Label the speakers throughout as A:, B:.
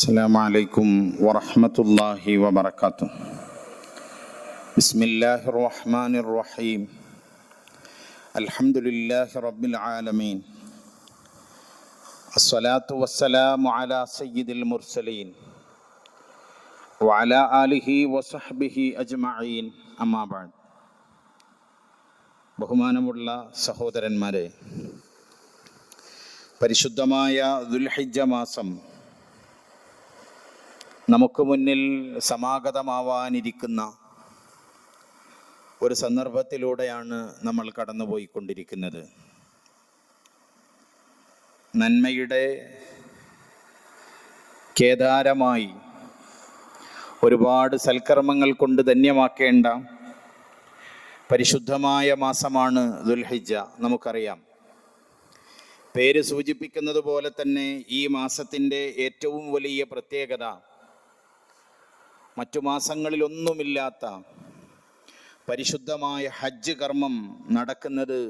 A: السلام عليكم ورحمة الله وبركاته. بسم الله الرحمن الرحيم. الحمد لله رب العالمين. الصلاة والسلام على سيد المرسلين وعلى آله وصحبه أجمعين. أما بعد. ബഹുമാനമുള്ള സഹോദരന്മാരെ, പരിശുദ്ധമായ ദുൽഹിജ്ജ മാസം നമുക്ക് മുന്നിൽ സമാഗതമാവാനിരിക്കുന്ന ഒരു സന്ദർഭത്തിലൂടെയാണ് നമ്മൾ കടന്നുപോയിക്കൊണ്ടിരിക്കുന്നത്. നന്മയുടെ കേദാരമായി ഒരുപാട് സൽക്കർമ്മങ്ങൾ കൊണ്ട് ധന്യമാക്കേണ്ട പരിശുദ്ധമായ മാസമാണ് ദുൽഹിജ്ജ. നമുക്കറിയാം, പേര് സൂചിപ്പിക്കുന്നത് പോലെ തന്നെ ഈ മാസത്തിൻ്റെ ഏറ്റവും വലിയ പ്രത്യേകത മറ്റു മാസങ്ങളിലൊന്നുമില്ലാത്ത പരിശുദ്ധമായ ഹജ്ജ് കർമ്മം നടക്കുന്നത്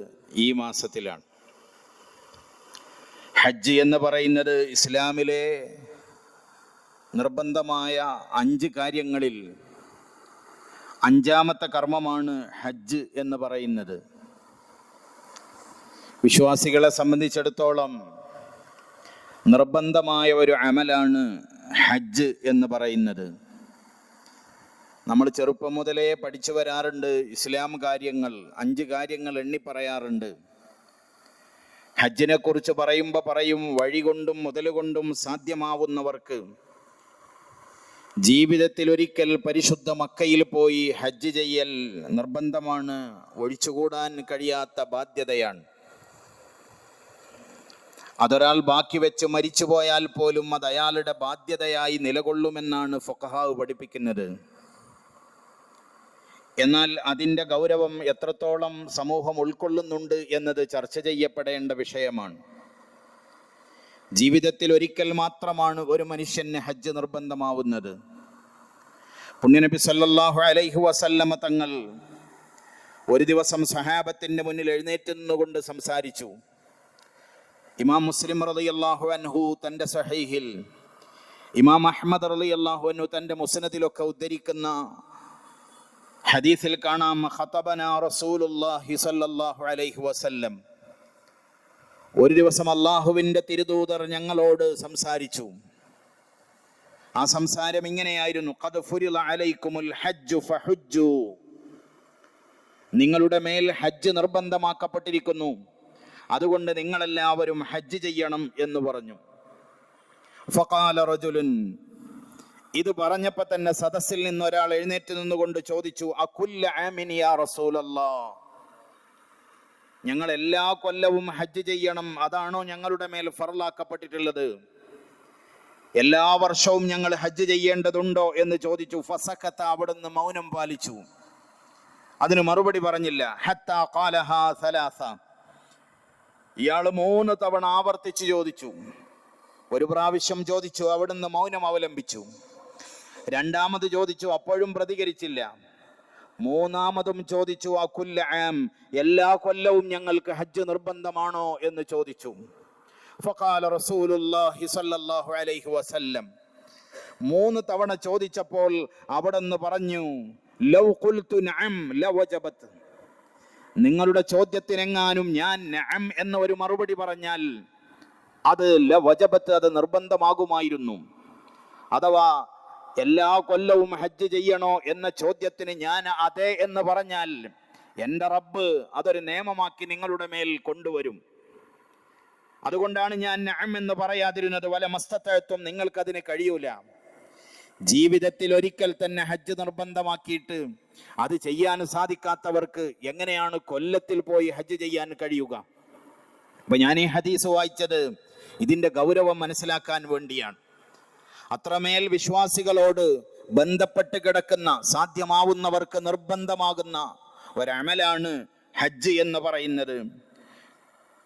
A: ഈ മാസത്തിലാണ്. ഹജ്ജ് എന്ന് പറയുന്നത് ഇസ്ലാമിലെ നിർബന്ധമായ 5 കാര്യങ്ങളിൽ 5ാമത്തെ കർമ്മമാണ് ഹജ്ജ് എന്ന് പറയുന്നത്. വിശ്വാസികളെ സംബന്ധിച്ചിടത്തോളം നിർബന്ധമായ ഒരു അമലാണ് ഹജ്ജ് എന്ന് പറയുന്നത്. നമ്മൾ ചെറുപ്പം മുതലേ പഠിച്ചു വരാറുണ്ട്. ഇസ്ലാം കാര്യങ്ങൾ 5 കാര്യങ്ങൾ എണ്ണി പറയാറുണ്ട്. ഹജ്ജിനെ കുറിച്ച് പറയുമ്പോൾ പറയും, വഴി കൊണ്ടും മുതലുകൊണ്ടും സാധ്യമാവുന്നവർക്ക് ജീവിതത്തിൽ ഒരിക്കൽ പരിശുദ്ധ മക്കയിൽ പോയി ഹജ്ജ് ചെയ്യൽ നിർബന്ധമാണ്, ഒഴിച്ചുകൂടാൻ കഴിയാത്ത ബാധ്യതയാണ്. അതൊരാൾ ബാക്കി വെച്ച് മരിച്ചു പോയാൽ പോലും അത് അയാളുടെ ബാധ്യതയായി നിലകൊള്ളുമെന്നാണ് ഫുഖഹാവ് പഠിപ്പിക്കുന്നത്. എന്നാൽ അതിൻ്റെ ഗൗരവം എത്രത്തോളം സമൂഹം ഉൾക്കൊള്ളുന്നുണ്ട് എന്നത് ചർച്ച ചെയ്യപ്പെടേണ്ട വിഷയമാണ്. ജീവിതത്തിൽ ഒരിക്കൽ മാത്രമാണ് ഒരു മനുഷ്യന് ഹജ്ജ് നിർബന്ധമാവുന്നത്. പുണ്യനബി സല്ലല്ലാഹു അലൈഹി വസല്ലമ തങ്ങൾ ഒരു ദിവസം സഹാബത്തിൻ്റെ മുന്നിൽ എഴുന്നേറ്റ് നിന്നുകൊണ്ട് സംസാരിച്ചു. ഇമാം മുസ്ലിം റളിയല്ലാഹു അൻഹു തൻ്റെ സഹീഹിൽ, ഇമാം അഹ്മദ് റളിയല്ലാഹു അൻഹു തൻ്റെ മുസ്നദിലൊക്കെ ഉദ്ധരിക്കുന്ന ഹദീസിൽ കാണാം, ഖതബനാ റസൂലുള്ളാഹി സ്വല്ലല്ലാഹു അലൈഹി വസല്ലം, ഒരു ദിവസം അള്ളാഹുവിൻ്റെ തിരുദൂതർ ഞങ്ങളോട് സംസാരിച്ചു. ആ സംസാരം ഇങ്ങനെയായിരുന്നു, ഖദ് ഫുരിള അലൈക്കുമുൽ ഹജ്ജു ഫഹുജ്ജു, നിങ്ങളുടെ മേൽ ഹജ്ജ് നിർബന്ധമാക്കപ്പെട്ടിരിക്കുന്നു, അതുകൊണ്ട് നിങ്ങളെല്ലാവരും ഹജ്ജ് ചെയ്യണം എന്ന് പറഞ്ഞു. ഫഖാല റജുലുൻ, ഇത് പറഞ്ഞപ്പോൾ തന്നെ സദസ്സിൽ നിന്ന് ഒരാൾ എഴുന്നേറ്റ് നിന്നുകൊണ്ട് ചോദിച്ചു, അകുല്ല ആമിൻ യാ റസൂലല്ലാഹ്, ഞങ്ങൾ എല്ലാ കൊല്ലവും ഹജ്ജ് ചെയ്യണം, അതാണോ ഞങ്ങളുടെ മേൽ ഫർളാക്കപ്പെട്ടിട്ടുള്ളത്? എല്ലാ വർഷവും ഞങ്ങൾ ഹജ്ജ് ചെയ്യേണ്ടതുണ്ടോ എന്ന് ചോദിച്ചു. ഫസഖത, അവിടുന്ന് മൗനം പാലിച്ചു, അതിന് മറുപടി പറഞ്ഞില്ല. ഹത്താ ഖാലഹാ സലാസ, ഇയാൾ 3 തവണ ആവർത്തിച്ച് ചോദിച്ചു. ഒരു പ്രാവശ്യം ചോദിച്ചു, അവിടുന്ന് മൗനം അവലംബിച്ചു. 2ാമത് ചോദിച്ചു, അപ്പോഴും പ്രതികരിച്ചില്ല. 3ാമതും ചോദിച്ചു, അകുല്ല ആം, എല്ലാ കൊല്ലവും ഞങ്ങൾക്ക് ഹജ്ജ് നിർബന്ധമാണോ എന്ന് ചോദിച്ചു. ഫഖാല റസൂലുള്ളാഹി സ്വല്ലല്ലാഹു അലൈഹി വസല്ലം, 3 തവണ ചോദിച്ചപ്പോൾ അവിടുന്ന് പറഞ്ഞു, ലൗ ഖുൽതു നഅം ലവജബത്, നിങ്ങളുടെ ചോദ്യത്തിനെങ്ങാനും ഞാൻ നഅം എന്ന ഒരു മറുപടി പറഞ്ഞാൽ അത് ലവജബത്ത്, അത് നിർബന്ധമാകുമായിരുന്നു. അഥവാ എല്ലാ കൊല്ലവും ഹജ്ജ് ചെയ്യണോ എന്ന ചോദ്യത്തിന് ഞാൻ അതെ എന്ന് പറഞ്ഞാൽ എൻ്റെ റബ്ബ് അതൊരു നിയമമാക്കി നിങ്ങളുടെ മേൽ കൊണ്ടുവരും. അതുകൊണ്ടാണ് ഞാൻ നഅം എന്ന് പറയാതിരുന്നത്. വല മസ്തതഅ്തും, നിങ്ങൾക്കതിന് കഴിയൂല. ജീവിതത്തിൽ ഒരിക്കൽ തന്നെ ഹജ്ജ് നിർബന്ധമാക്കിയിട്ട് അത് ചെയ്യാൻ സാധിക്കാത്തവർക്ക് എങ്ങനെയാണ് കൊല്ലത്തിൽ പോയി ഹജ്ജ് ചെയ്യാൻ കഴിയുക? അപ്പൊ ഞാൻ ഈ ഹദീസ് വായിച്ചത് ഇതിൻ്റെ ഗൗരവം മനസ്സിലാക്കാൻ വേണ്ടിയാണ്. അത്രമേൽ വിശ്വാസികളോട് ബന്ധപ്പെട്ട് കിടക്കുന്ന, സാധ്യമാവുന്നവർക്ക് നിർബന്ധമാകുന്ന ഒരമലാണ് ഹജ്ജ് എന്ന് പറയുന്നത്.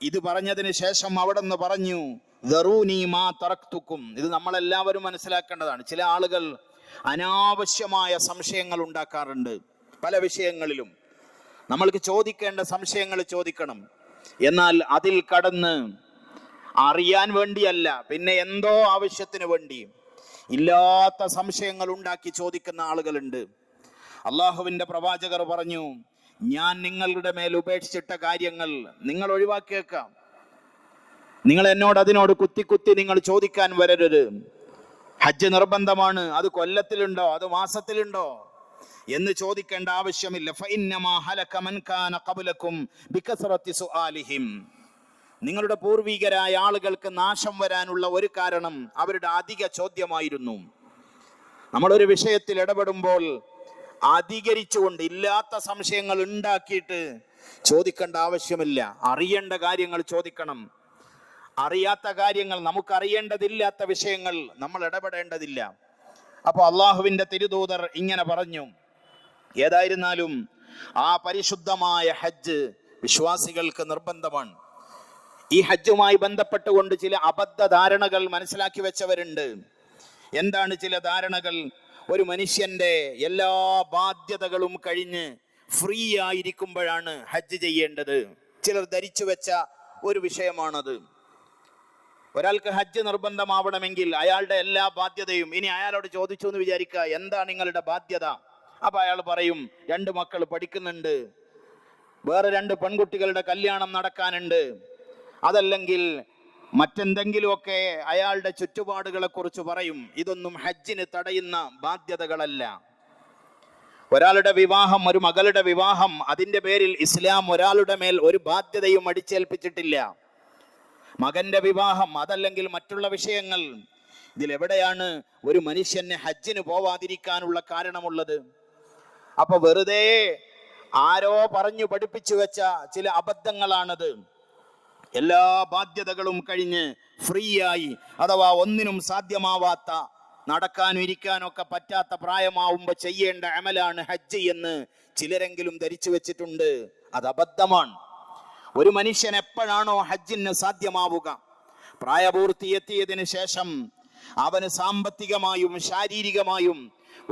A: ഇത് പറഞ്ഞതിന് ശേഷം അവിടെ നിന്ന് പറഞ്ഞു, ദറൂനി മാ തറക്തുക്കും, ഇത് നമ്മളെല്ലാവരും മനസ്സിലാക്കേണ്ടതാണ്. ചില ആളുകൾ അനാവശ്യമായ സംശയങ്ങൾ ഉണ്ടാക്കാറുണ്ട്. പല വിഷയങ്ങളിലും നമ്മൾക്ക് ചോദിക്കേണ്ട സംശയങ്ങൾ ചോദിക്കണം, എന്നാൽ അതിൽ കടന്ന് അറിയാൻ വേണ്ടിയല്ല, പിന്നെ എന്തോ ആവശ്യത്തിന് വേണ്ടി ഇല്ലാത്ത സംശയങ്ങൾ ഉണ്ടാക്കി ചോദിക്കുന്ന ആളുകളുണ്ട്. അള്ളാഹുവിന്റെ പ്രവാചകർ പറഞ്ഞു, ഞാൻ നിങ്ങളുടെ മേൽ ഉപേക്ഷിച്ചിട്ട കാര്യങ്ങൾ നിങ്ങൾ ഒഴിവാക്കിയേക്കാം. നിങ്ങൾ എന്നോട് അതിനോട് കുത്തി നിങ്ങൾ ചോദിക്കാൻ വരരുത്. ഹജ്ജ് നിർബന്ധമാണ്, അത് കൊല്ലത്തിലുണ്ടോ അത് മാസത്തിലുണ്ടോ എന്ന് ചോദിക്കേണ്ട ആവശ്യമില്ല. ഫഇന്നമാ ഹലക മൻ കാന ഖബ്ലകും ബികസ്റത്തി സുആലിഹിം. നിങ്ങളുടെ പൂർവികരായ ആളുകൾക്ക് നാശം വരാനുള്ള ഒരു കാരണം അവരുടെ അധിക ചോദ്യമായിരുന്നു. നമ്മളൊരു വിഷയത്തിൽ ഇടപെടുമ്പോൾ അധികരിച്ചുകൊണ്ട് ഇല്ലാത്ത സംശയങ്ങൾ ഉണ്ടാക്കിയിട്ട് ചോദിക്കേണ്ട ആവശ്യമില്ല. അറിയേണ്ട കാര്യങ്ങൾ ചോദിക്കണം. അറിയാത്ത കാര്യങ്ങൾ, നമുക്കറിയേണ്ടതില്ലാത്ത വിഷയങ്ങൾ നമ്മൾ ഇടപെടേണ്ടതില്ല. അപ്പോൾ അള്ളാഹുവിന്റെ തിരുദൂതർ ഇങ്ങനെ പറഞ്ഞു. ഏതായിരുന്നാലും ആ പരിശുദ്ധമായ ഹജ്ജ് വിശ്വാസികൾക്ക് നിർബന്ധമാണ്. ഈ ഹജ്ജുമായി ബന്ധപ്പെട്ടുകൊണ്ട് ചില അബദ്ധ ധാരണകൾ മനസ്സിലാക്കി വെച്ചവരുണ്ട്. എന്താണ് ചില ധാരണകൾ? ഒരു മനുഷ്യന്റെ എല്ലാ ബാധ്യതകളും കഴിഞ്ഞ് ഫ്രീ ആയിരിക്കുമ്പോഴാണ് ഹജ്ജ് ചെയ്യേണ്ടത്. ചിലർ ധരിച്ചു വെച്ച ഒരു വിഷയമാണത്. ഒരാൾക്ക് ഹജ്ജ് നിർബന്ധമാവണമെങ്കിൽ അയാളുടെ എല്ലാ ബാധ്യതയും, ഇനി അയാളോട് ചോദിച്ചു എന്ന് വിചാരിക്കുക, എന്താ നിങ്ങളുടെ ബാധ്യത? അപ്പൊ അയാൾ പറയും, 2 മക്കൾ പഠിക്കുന്നുണ്ട്, വേറെ 2 പെൺകുട്ടികളുടെ കല്യാണം നടക്കാനുണ്ട്, അതല്ലെങ്കിൽ മറ്റെന്തെങ്കിലുമൊക്കെ അയാളുടെ ചുറ്റുപാടുകളെ കുറിച്ച് പറയും. ഇതൊന്നും ഹജ്ജിന് തടയുന്ന ബാധ്യതകളല്ല. ഒരാളുടെ വിവാഹം, ഒരു മകളുടെ വിവാഹം, അതിന്റെ പേരിൽ ഇസ്ലാം ഒരാളുടെ മേൽ ഒരു ബാധ്യതയും അടിച്ചേൽപ്പിച്ചിട്ടില്ല. മകന്റെ വിവാഹം, അതല്ലെങ്കിൽ മറ്റുള്ള വിഷയങ്ങൾ, ഇതിലെവിടെയാണ് ഒരു മനുഷ്യന് ഹജ്ജിന് പോവാതിരിക്കാനുള്ള കാരണമുള്ളത്? അപ്പൊ വെറുതെ ആരോ പറഞ്ഞു പഠിപ്പിച്ചു വെച്ച ചില അബദ്ധങ്ങളാണത്. എല്ലാ ബാധ്യതകളും കഴിഞ്ഞ് ഫ്രീ ആയി, അഥവാ ഒന്നിനും സാധ്യമാവാത്ത, നടക്കാനും ഇരിക്കാനും ഒക്കെ പറ്റാത്ത പ്രായമാവുമ്പോൾ ചെയ്യേണ്ട അമലാണ് ഹജ്ജ് എന്ന് ചിലരെങ്കിലും ധരിച്ചു വെച്ചിട്ടുണ്ട്. അത് അബദ്ധമാണ്. ഒരു മനുഷ്യൻ എപ്പോഴാണോ ഹജ്ജിന് സാധ്യമാവുക, പ്രായപൂർത്തിയെത്തിയതിനു ശേഷം അവന് സാമ്പത്തികമായും ശാരീരികമായും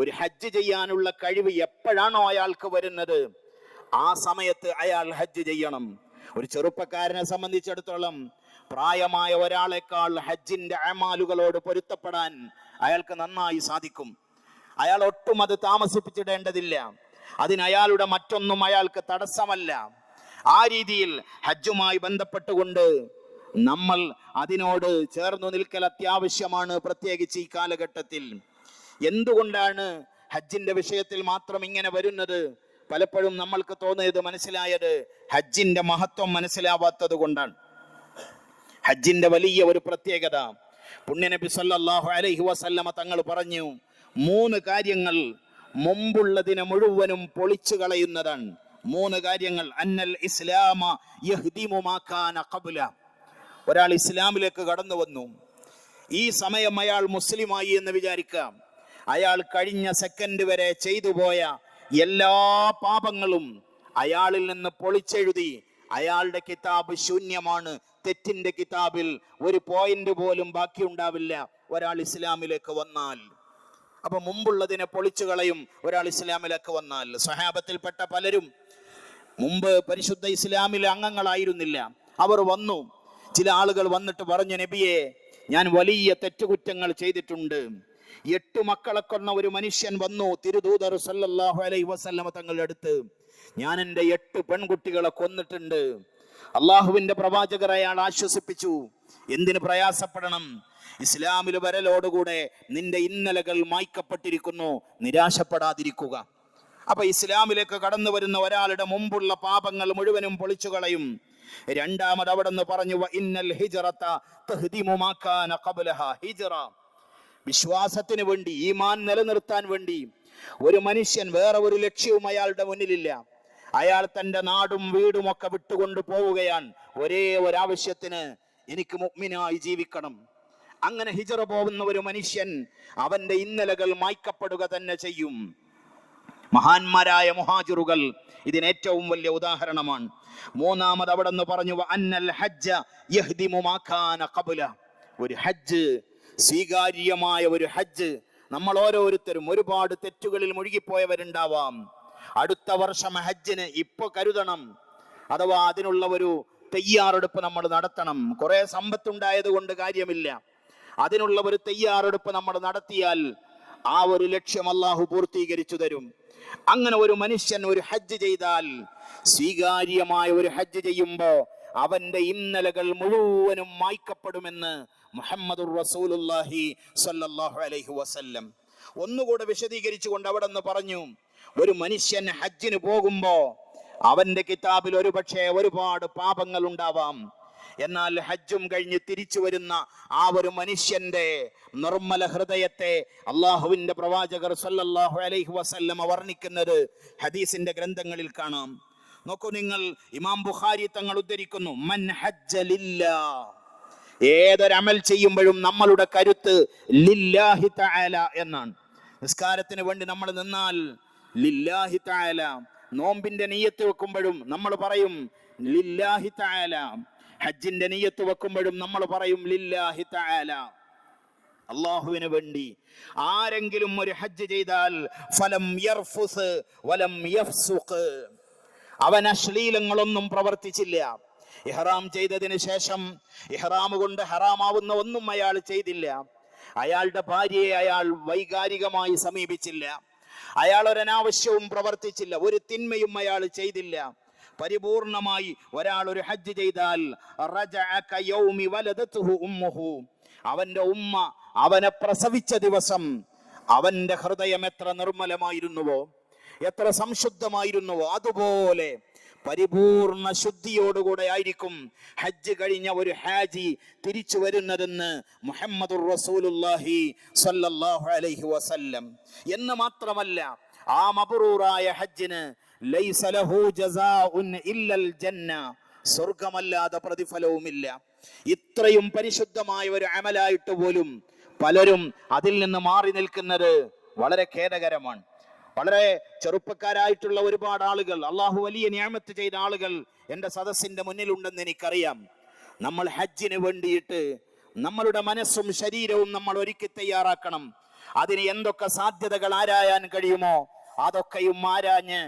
A: ഒരു ഹജ്ജ് ചെയ്യാനുള്ള കഴിവ് എപ്പോഴാണോ അയാൾക്ക് വരുന്നത്, ആ സമയത്ത് അയാൾ ഹജ്ജ് ചെയ്യണം. ഒരു ചെറുപ്പക്കാരനെ സംബന്ധിച്ചിടത്തോളം പ്രായമായ ഒരാളെക്കാൾ ഹജ്ജിന്റെ അമാലുകളോട് പൊരുത്തപ്പെടാൻ അയാൾക്ക് നന്നായി സാധിക്കും. അയാൾ ഒട്ടും അത് താമസിപ്പിച്ചിടേണ്ടതില്ല. അതിന് അയാളുടെ മറ്റൊന്നും അയാൾക്ക് തടസ്സമല്ല. ആ രീതിയിൽ ഹജ്ജുമായി ബന്ധപ്പെട്ടുകൊണ്ട് നമ്മൾ അതിനോട് ചേർന്നു നിൽക്കൽ അത്യാവശ്യമാണ്, പ്രത്യേകിച്ച് ഈ കാലഘട്ടത്തിൽ. എന്തുകൊണ്ടാണ് ഹജ്ജിന്റെ വിഷയത്തിൽ മാത്രം ഇങ്ങനെ വരുന്നത്? പലപ്പോഴും നമ്മൾക്ക് തോന്നിയത്, മനസ്സിലായത്, ഹജ്ജിന്റെ മഹത്വം മനസ്സിലാവാത്തത് കൊണ്ടാണ്. ഹജ്ജിന്റെ വലിയ ഒരു പ്രത്യേകത, പുണ്യനബി സല്ലല്ലാഹു അലൈഹി വസല്ലമ തങ്ങൾ പറഞ്ഞു, 3 കാര്യങ്ങൾ മുമ്പുള്ളതിനെ മുഴുവനും പൊളിച്ചു കളയുന്നതാണ്. 3 കാര്യങ്ങൾ. അന്നൽ ഇസ്ലാമ യഹ്ദിമു മാ കാന ഖബ്ല. ഒരാൾ ഇസ്ലാമിലേക്ക് കടന്നു വന്നു, ഈ സമയം അയാൾ മുസ്ലിമായി എന്ന് വിചാരിക്കാം. അയാൾ കഴിഞ്ഞ സെക്കൻഡ് വരെ ചെയ്തു പോയ എല്ലാ പാപങ്ങളും അയാളിൽ നിന്ന് പൊളിച്ചെഴുതി അയാളുടെ കിതാബ് ശൂന്യമാണ്. തെറ്റിന്റെ കിതാബിൽ ഒരു പോയിന്റ് പോലും ബാക്കി ഉണ്ടാവില്ല ഒരാൾ ഇസ്ലാമിലേക്ക് വന്നാൽ. അപ്പൊ മുമ്പുള്ളതിനെ പൊളിച്ചു കളയും ഒരാൾ ഇസ്ലാമിലേക്ക് വന്നാൽ. സ്വഹാബത്തിൽപ്പെട്ട പലരും മുമ്പ് പരിശുദ്ധ ഇസ്ലാമിലെ അംഗങ്ങളായിരുന്നില്ല. അവർ വന്നു. ചില ആളുകൾ വന്നിട്ട് പറഞ്ഞു, നബിയെ, ഞാൻ വലിയ തെറ്റുകുറ്റങ്ങൾ ചെയ്തിട്ടുണ്ട്. 8 മക്കളെ കൊന്ന ഒരു മനുഷ്യൻ വന്നു തിരുദൂതർ സല്ലല്ലാഹു അലൈഹി വസല്ലമ തങ്ങളുടെ അടുത്ത്. ഞാൻ എൻ്റെ 8 പെൺകുട്ടികളെ കൊന്നിട്ടുണ്ട്. അള്ളാഹുവിന്റെ പ്രവാചകർ അയാൾ ആശ്വസിപ്പിച്ചു, എന്തിന് പ്രയാസപ്പെടണം, ഇസ്ലാമിൽ വരലോടുകൂടെ നിന്റെ ഇന്നലകൾ മായ്ക്കപ്പെട്ടിരിക്കുന്നു, നിരാശപ്പെടാതിരിക്കുക. അപ്പൊ ഇസ്ലാമിലേക്ക് കടന്നു വരുന്ന ഒരാളുടെ മുമ്പുള്ള പാപങ്ങൾ മുഴുവനും പൊളിച്ചു കളയും. രണ്ടാമത് അവിടെ നിന്ന് പറഞ്ഞു, ഇന്നൽ ഹിജ്റത തഹ്ദിമു മാ കാന ഖബ്ലഹാ. ഹിജ്റ, വിശ്വാസത്തിന് വേണ്ടി, ഈമാൻ നിലനിർത്താൻ വേണ്ടി ഒരു മനുഷ്യൻ വേറെ ഒരു ലക്ഷ്യവും അയാളുടെ മുന്നിലില്ല. അയാൾ തന്റെ നാടും വീടും ഒക്കെ വിട്ടുകൊണ്ട് പോവുകയാണ്. ഒരേ ഒരാവശ്യത്തിന്, എനിക്ക് മുഅ്മിനായി ജീവിക്കണം. അങ്ങനെ ഹിജ്റ പോകുന്ന ഒരു മനുഷ്യൻ, അവന്റെ ഇന്നലകൾ മായ്ക്കപ്പെടുക തന്നെ ചെയ്യും. മഹാന്മാരായ മുഹാജിറുകൾ ഇതിന് ഏറ്റവും വലിയ ഉദാഹരണമാണ്. മൂന്നാമത് അവിടെ നിന്ന് പറഞ്ഞു, അന്നൽ ഹജ്ജ യഹ്ദിമു മാ കാന ഖബ്ല. ഒരു ഹജ്ജ്, സ്വീകാര്യമായ ഒരു ഹജ്ജ്. നമ്മൾ ഓരോരുത്തരും ഒരുപാട് തെറ്റുകളിൽ മുഴുകിപ്പോയവരുണ്ടാവാം. അടുത്ത വർഷം ഹജ്ജിന് ഇപ്പൊ കരുതണം, അഥവാ അതിനുള്ള ഒരു തയ്യാറെടുപ്പ് നമ്മൾ നടത്തണം. കുറെ സമ്പത്തുണ്ടായത് കൊണ്ട് കാര്യമില്ല. അതിനുള്ള ഒരു തയ്യാറെടുപ്പ് നമ്മൾ നടത്തിയാൽ ആ ഒരു ലക്ഷ്യം അള്ളാഹു പൂർത്തീകരിച്ചു തരും. അങ്ങനെ ഒരു മനുഷ്യൻ ഒരു ഹജ്ജ് ചെയ്താൽ, സ്വീകാര്യമായ ഒരു ഹജ്ജ് ചെയ്യുമ്പോ അവന്റെ ഇന്നലകൾ മുഴുവനും മായ്ക്കപ്പെടുമെന്ന് മുഹമ്മദുർ റസൂലുള്ളാഹി സ്വല്ലല്ലാഹു അലൈഹി വസല്ലം ഒന്നുകൂടെ വിശദീകരിച്ചുകൊണ്ട് അവിടെ നിന്ന് പറഞ്ഞു, ഒരു മനുഷ്യൻ ഹജ്ജിന് പോകുമ്പോ അവന്റെ കിതാബിൽ ഒരുപക്ഷെ ഒരുപാട് പാപങ്ങൾ ഉണ്ടാവാം. എന്നാൽ ഹജ്ജും കഴിഞ്ഞ് തിരിച്ചു വരുന്ന ആ ഒരു മനുഷ്യന്റെ നിർമ്മല ഹൃദയത്തെ അള്ളാഹുവിന്റെ പ്രവാചകർ സല്ലല്ലാഹു അലൈഹി വസല്ലം വർണ്ണിക്കുന്നത് ഹദീസിന്റെ ഗ്രന്ഥങ്ങളിൽ കാണാം. നോക്കൂ നിങ്ങൾ, ഇമാം ബുഖാരി തങ്ങൾ ഉദ്ധരിക്കുന്നു, മൻ ഹജ്ജ ലില്ലാഹ്, ഏതൊരമൽ ചെയ്യുമ്പോഴും നമ്മളുടെ കരുത്ത് ലില്ലാഹി തആല എന്നാണ്. നിസ്കാരത്തിന് വേണ്ടി നമ്മൾ നിന്നാൽ ലില്ലാഹി തആല, നോമ്പിന്റെ നിയ്യത്ത് വെക്കുമ്പോഴും നമ്മൾ പറയും ലില്ലാഹി തആല, ഹജ്ജിന്റെ നിയ്യത്ത് വെക്കുമ്പോഴും നമ്മൾ പറയും ലില്ലാഹി തആല, അല്ലാഹുവിന് വേണ്ടി. ആരെങ്കിലും ഒരു ഹജ്ജ് ചെയ്താൽ ഫലം യർഫുസ് വലം യഫ്സുഖ്, അവൻ അശ്ലീലങ്ങളൊന്നും പ്രവർത്തിച്ചില്ല. ഇഹ്റാം ചെയ്തതിന് ശേഷം ഇഹ്റാം കൊണ്ട് ഹറാമാവുന്ന ഒന്നും അയാൾ ചെയ്തില്ല. അയാളുടെ ഭാര്യയെ അയാൾ വൈകാരികമായി സമീപിച്ചില്ല. അയാൾ ഒരനാവശ്യവും പ്രവർത്തിച്ചില്ല. ഒരു തിന്മയും അയാൾ ചെയ്തില്ല. പരിപൂർണമായി ഒരാൾ ഒരു ഹജ്ജ് ചെയ്താൽ അവന്റെ ഉമ്മ അവനെ പ്രസവിച്ച ദിവസം അവന്റെ ഹൃദയം എത്ര നിർമ്മലമായിരുന്നുവോ, എത്ര സംശുദ്ധമായിരുന്നുവോ, അതുപോലെ പരിപൂർണ ശുദ്ധിയോടുകൂടെ ആയിരിക്കും ഹജ്ജ് കഴിഞ്ഞ ഒരു ഹാജി തിരിച്ചു വരുന്നതെന്ന് മുഹമ്മദുർ റസൂലുള്ളാഹി സ്വല്ലല്ലാഹു അലൈഹി വസല്ലം. എന്ന് മാത്രമല്ല, ആ മബ്റൂറായ ഹജ്ജിന് ലൈസ ലഹു ജസാഉൻ ഇല്ലൽ ജന്ന, സ്വർഗമല്ലാതെ പ്രതിഫലവുമില്ല. ഇത്രയും പരിശുദ്ധമായ ഒരു അമലായിട്ട് പോലും പലരും അതിൽ നിന്ന് മാറി നിൽക്കുന്നത് വളരെ ഖേദകരമാണ്. വളരെ ചെറുപ്പക്കാരായിട്ടുള്ള ഒരുപാട് ആളുകൾ, അള്ളാഹു വലിയ നിഅമത്ത് ചെയ്ത ആളുകൾ എൻ്റെ സദസ്സിന്റെ മുന്നിലുണ്ടെന്ന് എനിക്കറിയാം. നമ്മൾ ഹജ്ജിന് വേണ്ടിയിട്ട് നമ്മളുടെ മനസ്സും ശരീരവും നമ്മൾ ഒരുക്കി തയ്യാറാക്കണം. അതിന് എന്തൊക്കെ സാധ്യതകൾ ആരായാൻ കഴിയുമോ അതൊക്കെയും ആരാഞ്ഞ്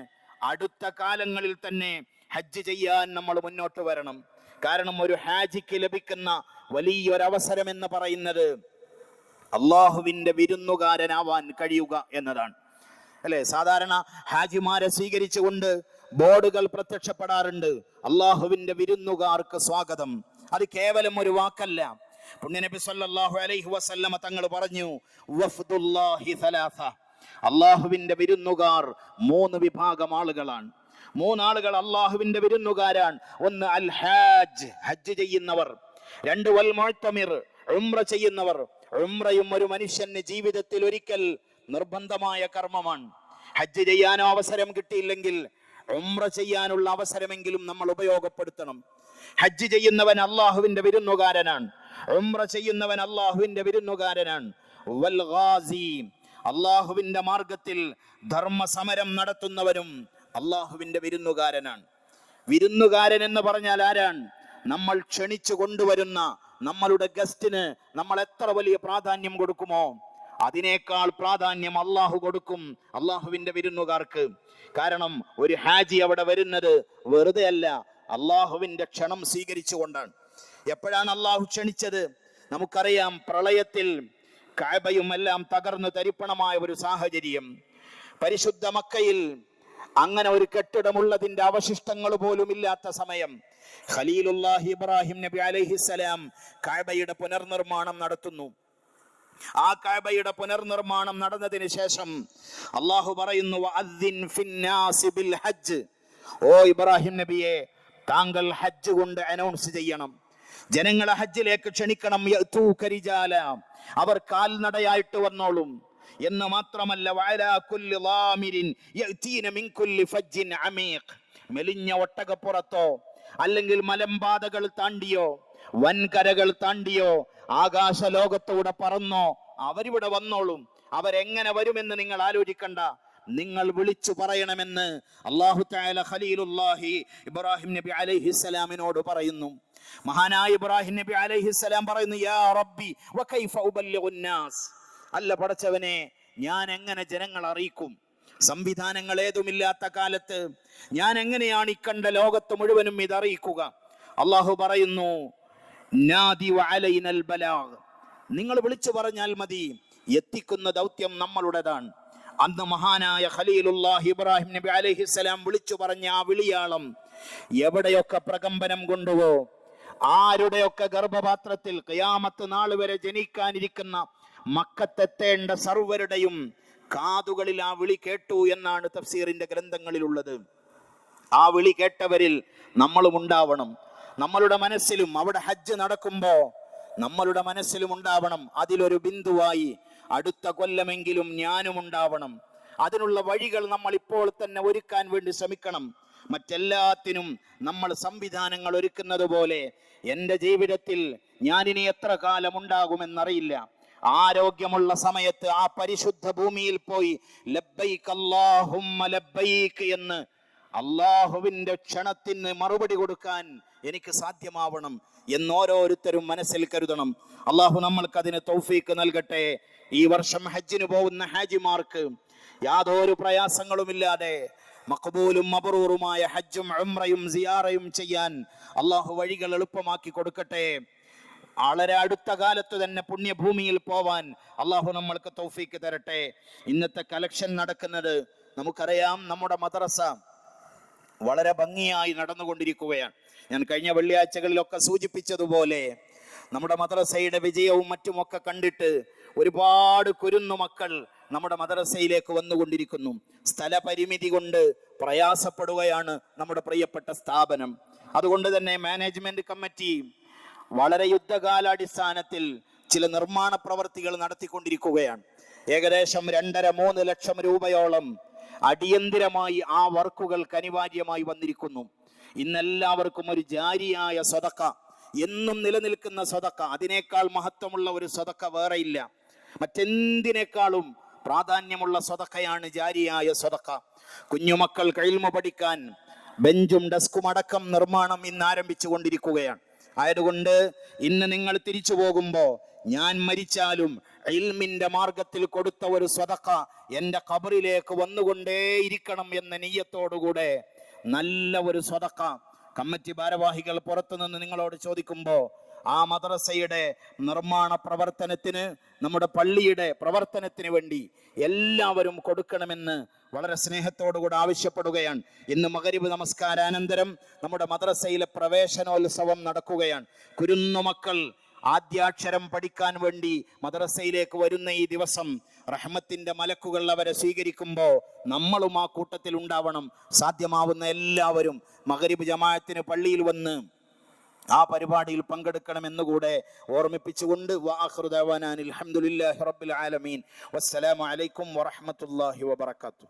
A: അടുത്ത കാലങ്ങളിൽ തന്നെ ഹജ്ജ് ചെയ്യാൻ നമ്മൾ മുന്നോട്ട് വരണം. കാരണം ഒരു ഹാജിക്ക് ലഭിക്കുന്ന വലിയൊരവസരം എന്ന് പറയുന്നത് അള്ളാഹുവിന്റെ വിരുന്നുകാരനാവാൻ കഴിയുക എന്നതാണ്. അല്ലെ, സാധാരണ ഹാജിമാരെ സ്വീകരിച്ചുകൊണ്ട് ബോർഡുകൾ പ്രത്യക്ഷപ്പെടാറുണ്ട്, അള്ളാഹുവിന്റെ വിരുന്നുകാർക്ക് സ്വാഗതം. അത് കേവലം ഒരു വാക്കല്ല. പുണ്യനബി സല്ലല്ലാഹു അലൈഹി വസല്ലമ തങ്ങൾ പറഞ്ഞു, വഫ്ദുല്ലാഹി സലാസ, അള്ളാഹുവിന്റെ വിരുന്നുകാർ 3 വിഭാഗം ആളുകളാണ്. 3 ആളുകൾ അള്ളാഹുവിന്റെ വിരുന്നുകാരാണ്. ഒന്ന് അൽ ഹാജ്, ഹജ്ജ് ചെയ്യുന്നവർ. 2 വൽ മുഅ്തമിർ, ഉംറ ചെയ്യുന്നവർ. ഉംറയും ഒരു മനുഷ്യന് ജീവിതത്തിൽ ഒരിക്കൽ നിർബന്ധമായ കർമ്മമാണ്. ഹജ്ജ് ചെയ്യാനോ അവസരം കിട്ടിയില്ലെങ്കിൽ ഉംറ ചെയ്യാനുള്ള അവസരമെങ്കിലും നമ്മൾ ഉപയോഗപ്പെടുത്തണം. ഹജ്ജ് ചെയ്യുന്നവൻ അള്ളാഹുവിന്റെ വിരുന്നുകാരനാണ്, ഉംറ ചെയ്യുന്നവൻ അള്ളാഹുവിന്റെ വിരുന്നുകാരനാണ്. വൽ ഗാസി, അള്ളാഹുവിന്റെ മാർഗത്തിൽ ധർമ്മസമരം നടത്തുന്നവരും അള്ളാഹുവിന്റെ വിരുന്നുകാരനാണ്. വിരുന്നുകാരൻ എന്ന് പറഞ്ഞാൽ ആരാണ്? നമ്മൾ ക്ഷണിച്ചു കൊണ്ടുവരുന്ന നമ്മളുടെ ഗസ്റ്റിന് നമ്മൾ എത്ര വലിയ പ്രാധാന്യം കൊടുക്കുമോ അതിനേക്കാൾ പ്രാധാന്യം അള്ളാഹു കൊടുക്കും അള്ളാഹുവിന്റെ വിരുന്നുകാർക്ക്. കാരണം ഒരു ഹാജി അവിടെ വരുന്നത് വെറുതെ അല്ല, അള്ളാഹുവിന്റെ ക്ഷണം സ്വീകരിച്ചുകൊണ്ടാണ്. എപ്പോഴാണ് അള്ളാഹു ക്ഷണിച്ചത്? നമുക്കറിയാം, പ്രളയത്തിൽ കഅബയും എല്ലാം തകർന്നു തരിപ്പണമായ ഒരു സാഹചര്യം. പരിശുദ്ധ മക്കയിൽ അങ്ങനെ ഒരു കെട്ടിടമുള്ളതിന്റെ അവശിഷ്ടങ്ങൾ പോലും ഇല്ലാത്ത സമയം ഖലീലുല്ലാഹി ഇബ്രാഹിം നബി അലൈഹിസ്സലാം കഅബയുടെ പുനർനിർമ്മാണം നടത്തുന്നു. ആ കഅബയുടെ പുനർനിർമ്മാണം നടന്നതിന് ശേഷം അള്ളാഹു പറയുന്നു, വഅദ്ദിൻ ഫിന്നാസി ബിൽ ഹജ്ജ്, ഓ ഇബ്രാഹിം നബിയെ, താങ്കൾ ഹജ്ജ് കൊണ്ട് അനൗൺസ് ചെയ്യണം, ജനങ്ങളെ ഹജ്ജിലേക്ക് ക്ഷണിക്കണം. യഅ്തൂക റിജാല, അവർ കാൽനടയായിട്ട് വന്നോളും. എന്ന് മാത്രമല്ല, വഅലാ കുല്ലി ളാമിരിൻ യഅ്തീന മിൻ കുല്ലി ഫജ്ജിൻ അമീഖ്, മെലിഞ്ഞ ഒട്ടകപ്പുറത്തോ അല്ലെങ്കിൽ മലമ്പാതകൾ താണ്ടിയോ വൻകരകൾ താണ്ടിയോ ആകാശ ലോകത്തൂടെ പറന്നോ അവരിവിടെ വന്നോളും. അവരെങ്ങനെ വരുമെന്ന് നിങ്ങൾ ആലോചിക്കണ്ട, നിങ്ങൾ വിളിച്ചു പറയണമെന്ന് അല്ലാഹു തആല ഖലീലുല്ലാഹി ഇബ്രാഹിം നബി അലൈഹിസ്സലാമിനോട് പറയുന്നു. മഹാനായ ഇബ്രാഹിം നബി അലൈഹിസ്സലാം പറയുന്നു, യാ റബ്ബി വകൈഫ ഉബല്ലിഗുന്നാസ്, അല്ല പടച്ചവനെ, ഞാൻ എങ്ങനെ ജനങ്ങളെ അറിയിക്കും? സംവിധാനങ്ങൾ ഏതുമില്ലാത്ത കാലത്ത് ഞാൻ എങ്ങനെയാണ് ഇക്കണ്ട ലോകത്ത് മുഴുവനും ഇത് അറിയിക്കുക? അള്ളാഹു പറയുന്നു, നാദി വഅലൈനൽ ബലാഗ്, നിങ്ങൾ വിളിച്ചു പറഞ്ഞാൽ മതി, എത്തിക്കുന്ന ദൗത്യം നമ്മളുടേതാണ്. അന്ന് മഹാനായ ഖലീലുല്ലാഹി ഇബ്രാഹിം നബി അലൈഹിസ്സലാം വിളിച്ചു പറഞ്ഞ ആ വിളിയാളം എവിടെയൊക്കെ പ്രകമ്പനം കൊണ്ടുവോ, ആരുടെയൊക്കെ ഗർഭപാത്രത്തിൽ ഖിയാമത്ത് നാൾ വരെ ജനിക്കാനിരിക്കുന്ന മക്കത്തെത്തേണ്ട സർവരുടെയും കാതുകളിൽ ആ വിളി കേട്ടു എന്നാണ് തഫ്സീറിന്റെ ഗ്രന്ഥങ്ങളിലുള്ളത്. ആ വിളി കേട്ടവരിൽ നമ്മളും ഉണ്ടാവണം. നമ്മളുടെ മനസ്സിലും അവിടെ ഹജ്ജ് നടക്കുമ്പോ നമ്മളുടെ മനസ്സിലും ഉണ്ടാവണം, അതിലൊരു ബിന്ദുവായി അടുത്ത കൊല്ലമെങ്കിലും ഞാനും ഉണ്ടാവണം. അതിനുള്ള വഴികൾ നമ്മൾ ഇപ്പോൾ തന്നെ ഒരുക്കാൻ വേണ്ടി ശ്രമിക്കണം. മറ്റെല്ലാത്തിനും നമ്മൾ സംവിധാനങ്ങൾ ഒരുക്കുന്നത് പോലെ എൻ്റെ ജീവിതത്തിൽ ഞാനിനി എത്ര കാലം ഉണ്ടാകുമെന്നറിയില്ല. ആരോഗ്യമുള്ള സമയത്ത് ആ പരിശുദ്ധ ഭൂമിയിൽ പോയി ലബ്ബൈക് അല്ലാഹുമ്മ ലബ്ബൈക് എന്ന് അള്ളാഹുവിന്റെ ക്ഷണത്തിന് മറുപടി കൊടുക്കാൻ എനിക്ക് സാധ്യമാവണം എന്ന് ഓരോരുത്തരും മനസ്സിൽ കരുതണം. അള്ളാഹു നമ്മൾക്ക് അതിന് തൗഫീക്ക് നൽകട്ടെ. ഈ വർഷം ഹജ്ജിന് പോകുന്ന ഹാജിമാർക്ക് യാതൊരു പ്രയാസങ്ങളുമില്ലാതെ മഖബൂലും മബ്റൂറുമായ ഹജ്ജും ഉംറയും സിയാറയും ചെയ്യാൻ അള്ളാഹു വഴികൾ എളുപ്പമാക്കി കൊടുക്കട്ടെ. വളരെ അടുത്ത കാലത്ത് തന്നെ പുണ്യഭൂമിയിൽ പോവാൻ അള്ളാഹു നമ്മൾക്ക് തൗഫീക്ക് തരട്ടെ. ഇന്നത്തെ കളക്ഷൻ നടക്കുന്നത് നമുക്കറിയാം. നമ്മുടെ മദ്രസ വളരെ ഭംഗിയായി നടന്നുകൊണ്ടിരിക്കുകയാണ്. ഞാൻ കഴിഞ്ഞ വെള്ളിയാഴ്ചകളിലൊക്കെ സൂചിപ്പിച്ചതുപോലെ നമ്മുടെ മദ്രസയുടെ വിജയവും മറ്റുമൊക്കെ കണ്ടിട്ട് ഒരുപാട് കുരുന്നു മക്കൾ നമ്മുടെ മദ്രസയിലേക്ക് വന്നുകൊണ്ടിരിക്കുന്നു. സ്ഥലപരിമിതി കൊണ്ട് പ്രയാസപ്പെടുകയാണ് നമ്മുടെ പ്രിയപ്പെട്ട സ്ഥാപനം. അതുകൊണ്ട് തന്നെ മാനേജ്മെന്റ് കമ്മിറ്റി വളരെ യുദ്ധകാലാടിസ്ഥാനത്തിൽ ചില നിർമ്മാണ പ്രവർത്തികൾ നടത്തിക്കൊണ്ടിരിക്കുകയാണ്. ഏകദേശം 2.5-3 ലക്ഷം രൂപയോളം അടിയന്തിരമായി ആ വർക്കുകൾക്ക് അനിവാര്യമായി വന്നിരിക്കുന്നു. ഇന്നെല്ലാവർക്കും ഒരു ജാരിയായ സ്വതക്ക, എന്നും നിലനിൽക്കുന്ന സ്വതക്ക, അതിനേക്കാൾ മഹത്വമുള്ള ഒരു സ്വതക്ക വേറെയില്ല. മറ്റെന്തിനേക്കാളും പ്രാധാന്യമുള്ള സ്വതക്കയാണ് ജാരിയായ സ്വതക്ക. കുഞ്ഞുമക്കൾ ഇൽമു പഠിക്കാൻ ബെഞ്ചും ഡെസ്കും അടക്കം നിർമ്മാണം ഇന്ന് ആരംഭിച്ചു കൊണ്ടിരിക്കുകയാണ്. ആയതുകൊണ്ട് ഇന്ന് നിങ്ങൾ തിരിച്ചു പോകുമ്പോ ഞാൻ മരിച്ചാലും ഇൽമിന്റെ മാർഗത്തിൽ കൊടുത്ത ഒരു സ്വതക്ക എന്റെ ഖബറിലേക്ക് വന്നുകൊണ്ടേയിരിക്കണം എന്ന നിയ്യത്തോടുകൂടെ നല്ല ഒരു സ്വതക്ക കമ്മിറ്റി ഭാരവാഹികൾ പുറത്തുനിന്ന് നിങ്ങളോട് ചോദിക്കുമ്പോൾ ആ മദ്രസയുടെ നിർമ്മാണ പ്രവർത്തനത്തിന്, നമ്മുടെ പള്ളിയുടെ പ്രവർത്തനത്തിന് വേണ്ടി എല്ലാവരും കൊടുക്കണമെന്ന് വളരെ സ്നേഹത്തോടുകൂടി ആവശ്യപ്പെടുകയാണ്. ഇന്ന് മഗ്‌രിബ് നമസ്കാരാനന്തരം നമ്മുടെ മദ്രസയിലെ പ്രവേശനോത്സവം നടക്കുകയാണ്. കുരുന്നുമക്കൾ ആദ്യാക്ഷരം പഠിക്കാൻ വേണ്ടി മദ്രസയിലേക്ക് വരുന്ന ഈ ദിവസം റഹ്മത്തിന്റെ മലക്കുകൾ അവരെ സ്വീകരിക്കുമ്പോൾ നമ്മളും ആ കൂട്ടത്തിൽ ഉണ്ടാവണം. സാധ്യമാവുന്ന എല്ലാവരും മഗ്‌രിബ് ജമാഅത്തിന് പള്ളിയിൽ വന്ന് ആ പരിപാടിയിൽ പങ്കെടുക്കണമെന്നുകൂടെ ഓർമ്മിപ്പിച്ചുകൊണ്ട് വആഖിറു ദഅവാനാ അൽഹംദുലില്ലാഹി റബ്ബിൽ ആലമീൻ. വസ്സലാമു അലൈക്കും വറഹ്മത്തുള്ളാഹി വബറകാതുഹു.